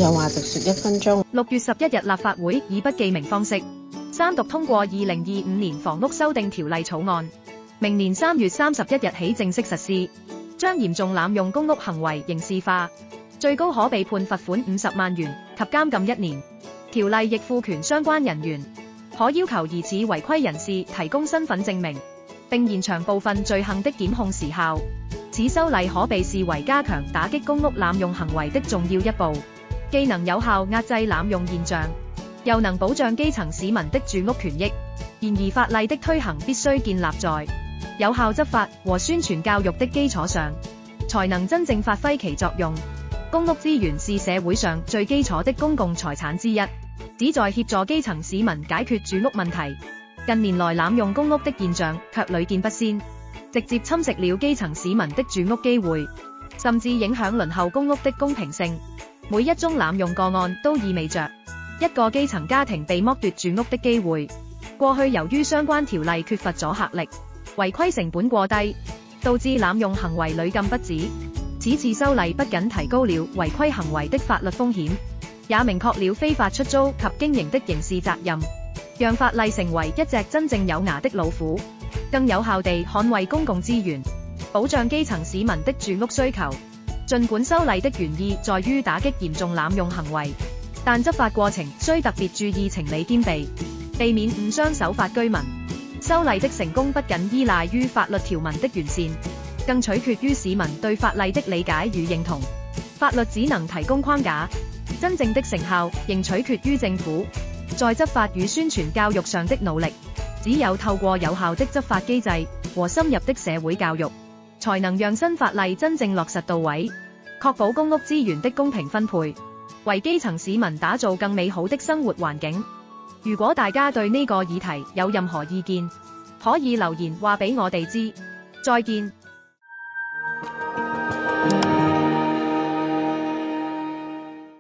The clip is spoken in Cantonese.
有話直說1分鐘。6月11日，立法會以不記名方式三讀通過2025年房屋修訂條例草案，明年3月31日起正式實施，將嚴重濫用公屋行為刑事化，最高可被判罰款50萬元及監禁1年。條例亦賦權相關人員可要求疑似違規人士提供身份證明，並延長部分罪行的檢控時效。此修例可被視為加強打擊公屋濫用行為的重要一步，既能有效壓制濫用現象，又能保障基層市民的住屋權益。然而，法例的推行必須建立在有效執法和宣傳教育的基礎上，才能真正發揮其作用。公屋資源是社會上最基礎的公共財產之一，旨在協助基層市民解決住屋問題。近年來濫用公屋的現象卻屢見不鮮，直接侵蝕了基層市民的住屋機會，甚至影響輪候公屋的公平性。每一宗濫用個案都意味着一個基層家庭被剝奪住屋的機會。過去由於相關條例缺乏阻嚇力，違規成本過低，導致濫用行為屢禁不止。此次修例不僅提高了違規行為的法律風險，也明確了非法出租及經營的刑事責任，讓法例成為一隻真正有牙的老虎，更有效地捍衛公共資源，保障基層市民的住屋需求。儘管修例的原意在於打擊嚴重濫用行為，但執法過程需特別注意情理兼備，避免誤傷守法居民。修例的成功不僅依賴於法律條文的完善，更取決於市民對法例的理解與認同。法律只能提供框架，真正的成效仍取決於政府在執法與宣傳教育上的努力。只有透過有效的執法機制和深入的社會教育，才能讓新法例真正落實到位，確保公屋資源的公平分配，為基層市民打造更美好的生活環境。如果大家對呢個議題有任何意見，可以留言話俾我哋知。再見。